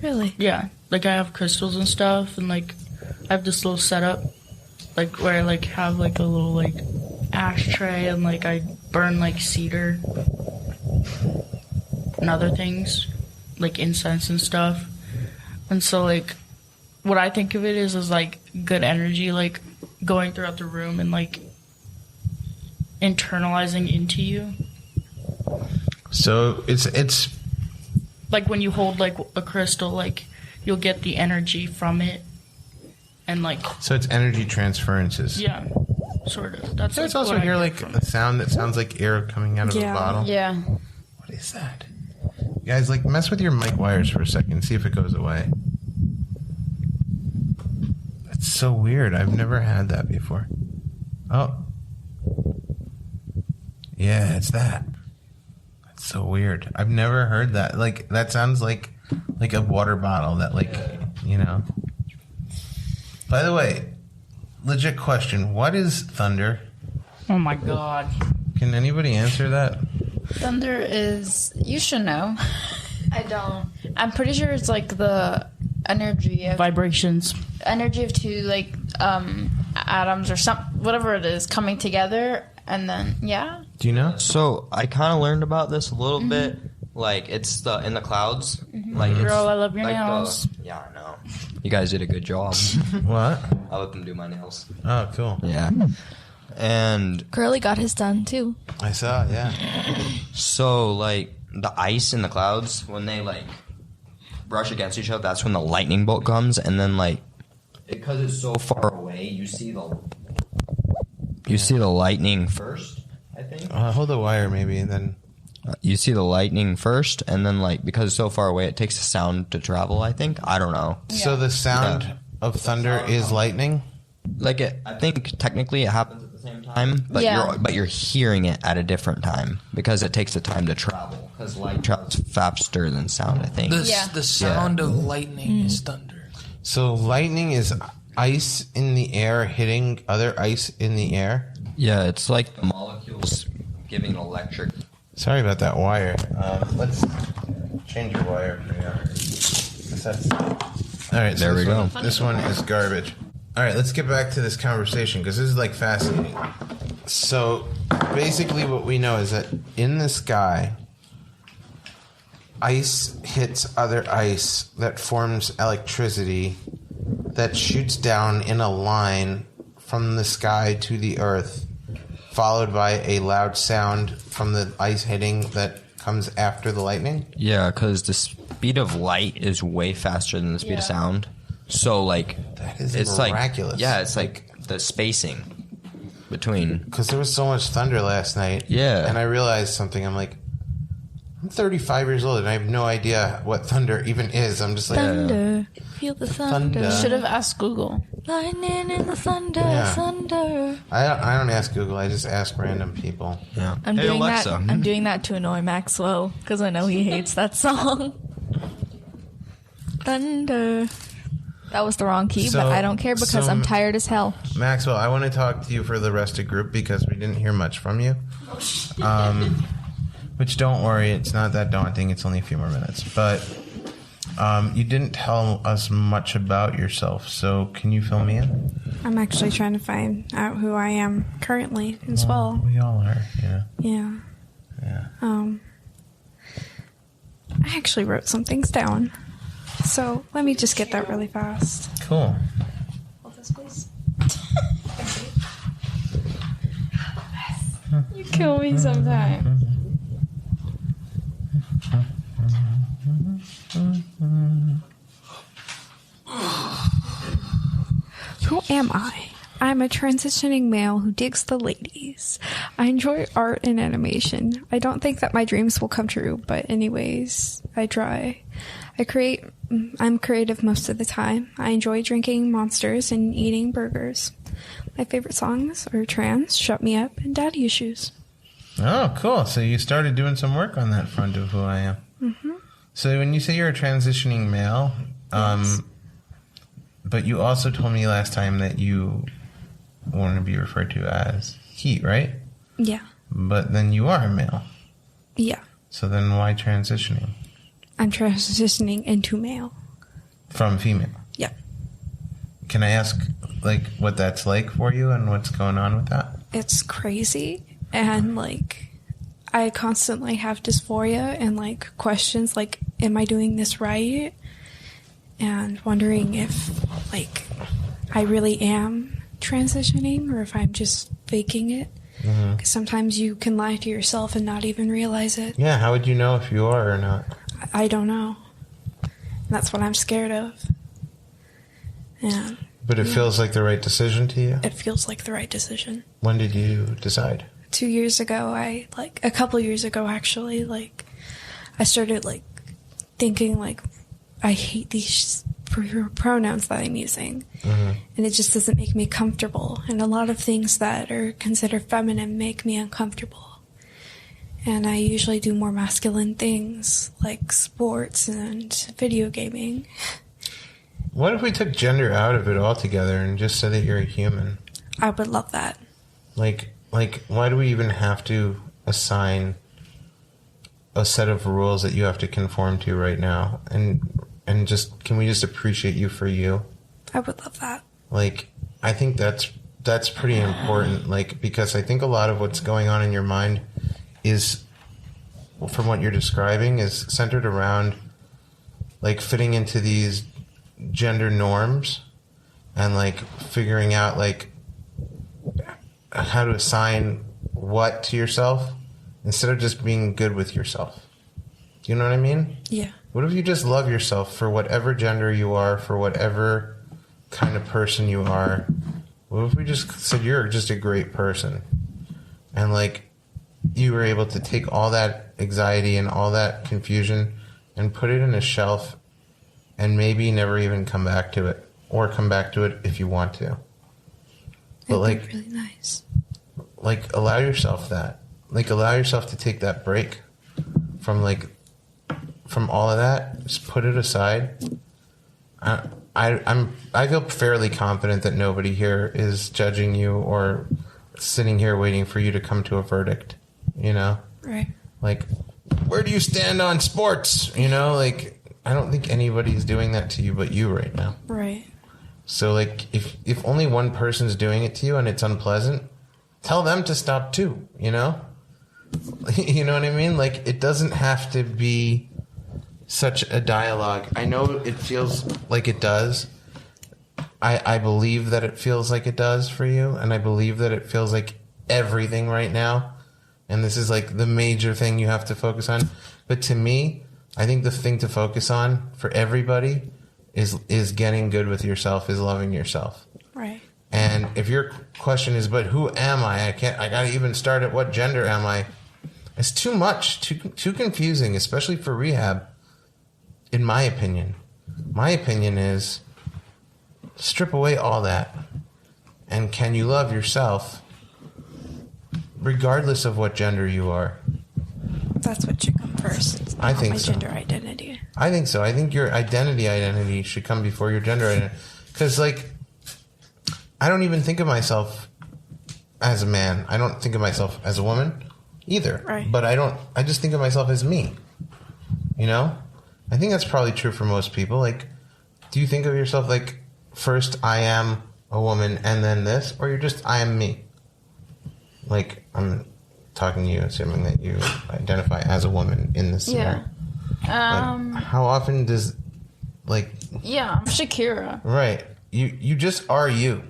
Really? Yeah, like I have crystals and stuff, and like I have this little setup, like where I like have like a little like ashtray, and like I burn like cedar and other things, like incense and stuff. And so like what I think of it is like good energy, like going throughout the room and like internalizing into you. So it's Like when you hold like a crystal, like you'll get the energy from it, and like so it's energy transferences. yeah, sort of. That's You guys like, also what I hear get like from a sound that sounds like air coming out of a Yeah. bottle. Yeah. What is that? Guys, like mess with your mic wires for a second, see if it goes away. That's so weird. I've never had that before. Oh. Yeah, it's that. That's so weird. I've never heard that. Like that sounds like a water bottle that like, you know. By the way, legit question, what is thunder? Oh my god. Can anybody answer that? Thunder is, you should know. I don't. I'm pretty sure it's like the energy of Vibrations. two like atoms or some whatever it is coming together, and then Do you know? So I kind of learned about this a little bit. Like it's in the clouds. Like it's, Girl, I love your like nails. Yeah, I know. You guys did a good job. What? I let them do my nails. Oh, cool. Yeah. And Curly got his done too. I saw, yeah. so like the ice in the clouds, when they like brush against each other, that's when the lightning bolt comes, and then like because it's so far away, you see the lightning first, I think. Hold the wire maybe, and then... You see the lightning first, and then like because it's so far away, it takes a sound to travel, I think. I don't know. So the sound of thunder is lightning? Like I think technically it happens at the same time, but Yeah. you're hearing it at a different time because it takes the time to travel. Because light travels faster than sound, I think. The sound of lightning is thunder. So lightning is ice in the air hitting other ice in the air? Yeah, it's like the molecules giving electric. Sorry about that wire. Let's change your wire for you. All right, so There we go. This one is garbage. All right, let's get back to this conversation because this is like fascinating. So basically what we know is that in the sky, ice hits other ice that forms electricity that shoots down in a line from the sky to the earth, followed by a loud sound from the ice hitting that comes after the lightning? Yeah, because the speed of light is way faster than the speed of sound. So, like, That is it's miraculous. Like, yeah, it's like the spacing between. Because there was so much thunder last night. Yeah. And I realized something. I'm like, I'm 35 years old and I have no idea what thunder even is. I'm just like, Thunder. Feel the thunder. Thunder. Should have asked Google. Lightning in the thunder. Yeah. Thunder. I don't ask Google. I just ask random people. Yeah. I'm Hey, doing Alexa. that. I'm doing that to annoy Maxwell because I know he hates that song. Thunder. That was the wrong key, but I don't care because I'm tired as hell. Maxwell, I want to talk to you for the rest of the group because we didn't hear much from you. Which, don't worry, it's not that daunting. It's only a few more minutes. But you didn't tell us much about yourself, so can you fill me in? I'm actually trying to find out who I am currently as well. We all are, yeah. Yeah. Yeah. I actually wrote some things down. So let me just get that really fast. Cool. Hold this, please. You kill me sometimes. Who am I? I'm a transitioning male who digs the ladies. I enjoy art and animation. I don't think that my dreams will come true, but anyways, I try. I'm creative most of the time. I enjoy drinking Monsters and eating burgers. My favorite songs are Trans, Shut Me Up, and Daddy Issues. Oh, cool. So you started doing some work on that front of who I am. Mm-hmm. So when you say you're a transitioning male, Yes. But you also told me last time that you want to be referred to as he, right? Yeah. But then you are a male. Yeah. So then why transitioning? I'm transitioning into male. From female? Yeah. Can I ask, like, what that's like for you and what's going on with that? It's crazy, and like I constantly have dysphoria and like questions like, am I doing this right? And wondering if like I really am transitioning or if I'm just faking it. Because sometimes you can lie to yourself and not even realize it. Yeah, how would you know if you are or not? I don't know. And that's what I'm scared of. And But it feels like the right decision to you? it feels like the right decision. When did you decide? 2 years ago, a couple years ago actually, like, I started like thinking like, I hate these pronouns that I'm using. And it just doesn't make me comfortable. And a lot of things that are considered feminine make me uncomfortable. And I usually do more masculine things like sports and video gaming. What if we took gender out of it altogether and just said that you're a human? I would love that. Like, why do we even have to assign a set of rules that you have to conform to right now? And just, can we just appreciate you for you? I would love that. Like, I think that's pretty important. Like, because I think a lot of what's going on in your mind is, from what you're describing, is centered around like fitting into these gender norms and like figuring out like how to assign what to yourself instead of just being good with yourself. Do you know what I mean? Yeah. What if you just love yourself for whatever gender you are, for whatever kind of person you are? What if we just said you're just a great person? And like you were able to take all that anxiety and all that confusion and put it in a shelf and maybe never even come back to it, or come back to it if you want to. But It'd be really nice. like allow yourself that. Like allow yourself to take that break from all of that. Just put it aside. I feel fairly confident that nobody here is judging you or sitting here waiting for you to come to a verdict. You know? Right. Like, where do you stand on sports? You know, like, I don't think anybody's doing that to you but you right now. Right. So, like, if only one person's doing it to you and it's unpleasant, tell them to stop too, you know? You know what I mean? Like, it doesn't have to be such a dialogue. I know it feels like it does. I believe that it feels like it does for you, and I believe that it feels like everything right now. and this is like the major thing you have to focus on. But to me, I think the thing to focus on for everybody is getting good with yourself, is loving yourself. Right. And if your question is, but who am I? I got to even start at what gender am I? It's too much, too confusing, especially for rehab, in my opinion. My opinion is strip away all that. And can you love yourself regardless of what gender you are? That's what should come first. I think my so. gender identity. I think so. I think your identity should come before your gender identity. Because, like, I don't even think of myself as a man. I don't think of myself as a woman either. Right. But I just think of myself as me. You know? I think that's probably true for most people. Like, do you think of yourself like, first I am a woman and then this? Or you're just, I am me? Like, I'm talking to you, assuming that you identify as a woman in this scenario. Like, how often does, like... Yeah, I'm Shakira. Right. You just are you.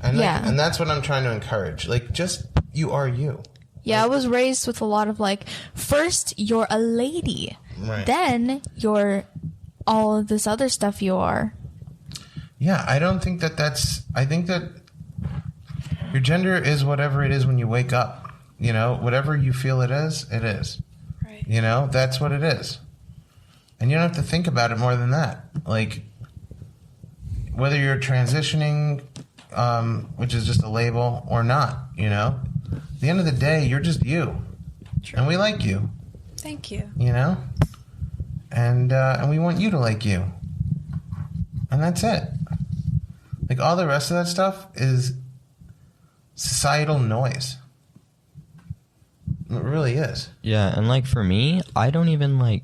And Yeah. and that's what I'm trying to encourage. Like, just, you are you. Yeah, I was raised with a lot of like, first you're a lady, Right. then you're all of this other stuff you are. Yeah, I don't think that's... I think that your gender is whatever it is when you wake up. You know, whatever you feel it is, it is. Right. You know, that's what it is. And you don't have to think about it more than that. Like, whether you're transitioning, which is just a label, or not, you know? At the end of the day, you're just you. True. And we like you. Thank you. You know? And we want you to like you. And that's it. Like, all the rest of that stuff is societal noise. It really is. Yeah, and like for me, I don't even like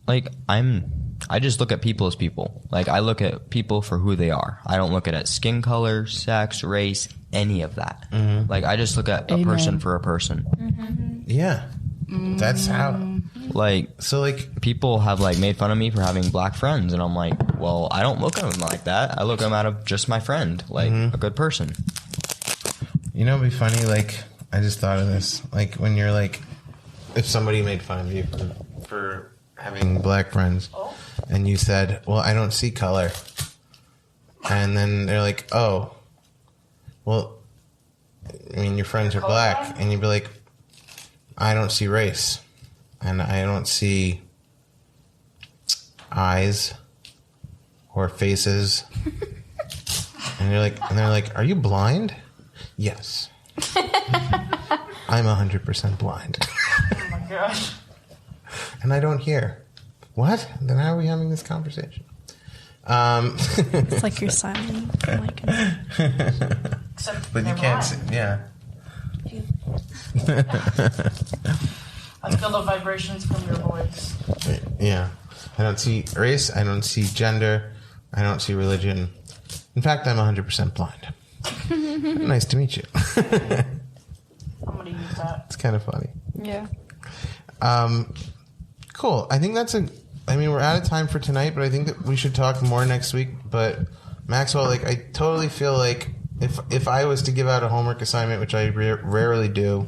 I just look at people as people. Like, I look at people for who they are. I don't look at skin color, sex, race, any of that. Mm-hmm. Like, I just look at a person for a person. Mm-hmm. Yeah. That's how. Like, So, like, people have like made fun of me for having black friends, and I'm like, well, I don't look at them like that. I look at them out of just my friend, like a good person. you know, it'd be funny, like, I just thought of this. Like, when you're like, if somebody made fun of you for having black friends, and you said, well, I don't see color. And then they're like, oh, well, I mean, your friends are black. And you'd be like, I don't see race. And I don't see eyes or faces. And you're like, and they're like, are you blind? Yes. I'm 100% blind. Oh my gosh. And I don't hear. What? Then how are we having this conversation? It's like you're silent. Like, but you can't see. Yeah. I feel the vibrations from your voice. Yeah. I don't see race. I don't see gender. I don't see religion. In fact, I'm 100% blind. Nice to meet you. I'm going to use that. It's kind of funny. Yeah. Cool. I think I mean, we're out of time for tonight, but I think that we should talk more next week. But Maxwell, like, I totally feel like if I was to give out a homework assignment, which I rarely do,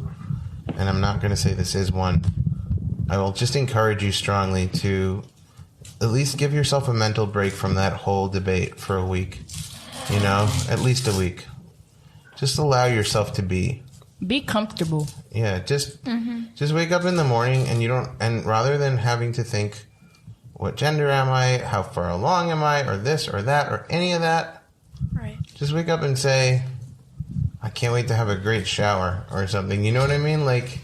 and I'm not going to say this is one, I will just encourage you strongly to at least give yourself a mental break from that whole debate for a week. You know, at least a week. Just allow yourself to be. Be comfortable. Yeah, just wake up in the morning and rather than having to think, what gender am I? How far along am I? Or this or that or any of that. right. Just wake up and say, I can't wait to have a great shower or something. You know what I mean? Like,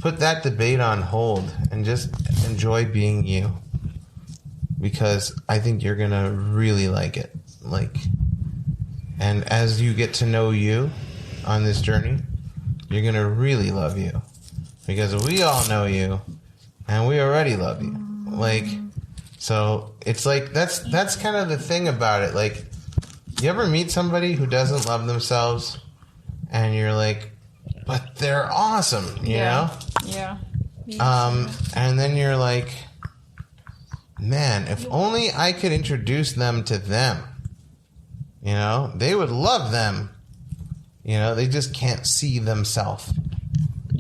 put that debate on hold and just enjoy being you. Because I think you're going to really like it. Like, and as you get to know you on this journey, you're going to really love you. Because we all know you and we already love you. Like, so it's like, that's kind of the thing about it. Like, you ever meet somebody who doesn't love themselves and you're like, but they're awesome, you know? Yeah. And then you're like, man, if only I could introduce them to them. You know, they would love them. You know, they just can't see themselves.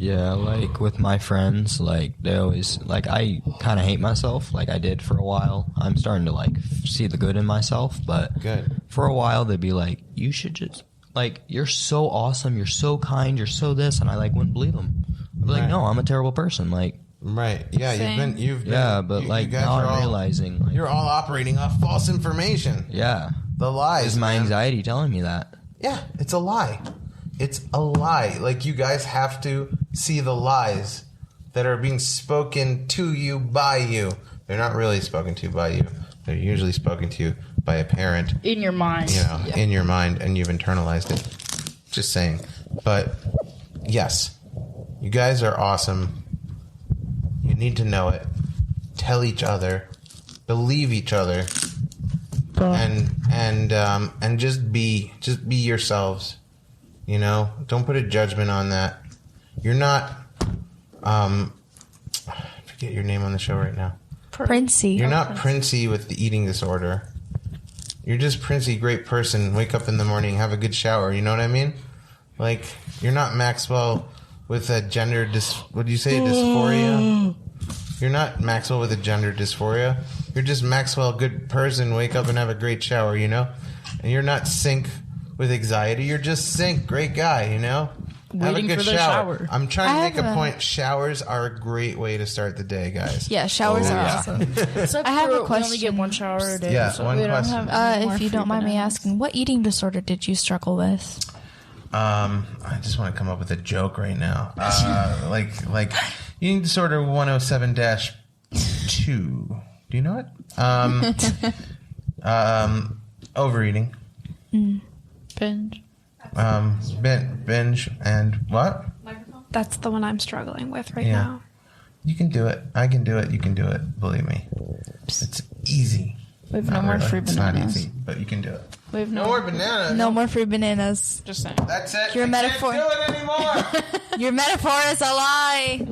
Yeah, like with my friends, like they always like I kind of hate myself, like I did for a while. I'm starting to like see the good in myself, but Good. for a while they'd be like, "You should just like you're so awesome, you're so kind, you're so this," and I like wouldn't believe them. I'd be like, "No, I'm a terrible person." Like, right? Yeah, Same. you've been. yeah, but you like guys now are I'm all, realizing, like, you're all operating off false information. yeah, The lies. is my man. anxiety telling me that? Yeah, it's a lie. It's a lie. Like, you guys have to see the lies that are being spoken to you by you. They're not really spoken to by you. They're usually spoken to you by a parent. In your mind. You know, in your mind, and you've internalized it. Just saying. But, yes, you guys are awesome. You need to know it. Tell each other. Believe each other. And just be yourselves. You know, don't put a judgment on that. You're not, I forget your name on the show right now. Princey. You're not Princey with the eating disorder. You're just Princey, great person. Wake up in the morning, have a good shower. You know what I mean? Like, you're not Maxwell with a gender what do you say, dysphoria? You're not Maxwell with a gender dysphoria. You're just Maxwell, good person. Wake up and have a great shower, you know? And you're not Sync with anxiety. You're just Sync, great guy, you know? Have a Waiting good for the shower. I'm trying to I make have a a- point. Showers are a great way to start the day, guys. Yeah, showers Oh, are yeah. awesome. Except I have for a we question. only get one shower a day. Yeah, so one we don't question. have- If you Free don't mind me bananas. asking, what eating disorder did you struggle with? I just want to come up with a joke right now. Like eating disorder 107-2. Do you know it? Overeating. Binge. Binge and what? That's the one I'm struggling with right Yeah. now. You can do it. I can do it. You can do it. Believe me. It's easy. We have no Not more really. free It's not bananas. easy, but you can do it. We have No more bananas. No more free bananas. Just saying. That's it. Your I metaphor- can't do it anymore. Your metaphor is a lie.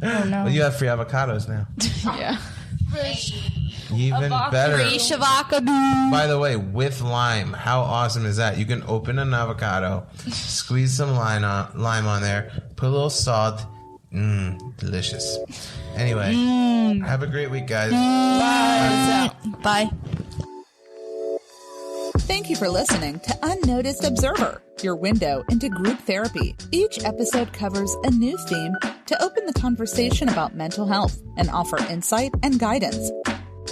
Oh no. Well, you have free avocados now. Yeah. Even better. Free shavakadu. By the way, with lime, how awesome is that? You can open an avocado, squeeze some lime on there, put a little salt. Delicious. Anyway, have a great week, guys. Bye. Thank you for listening to Unnoticed Observer, your window into group therapy. Each episode covers a new theme to open the conversation about mental health and offer insight and guidance.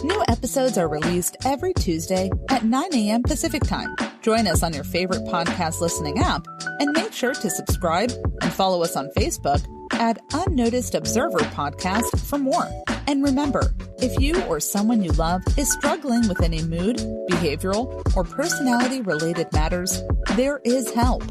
New episodes are released every Tuesday at 9 a.m. Pacific Time. Join us on your favorite podcast listening app and make sure to subscribe and follow us on Facebook at Unnoticed Observer Podcast for more. And remember, if you or someone you love is struggling with any mood, behavioral, or personality-related matters, there is help.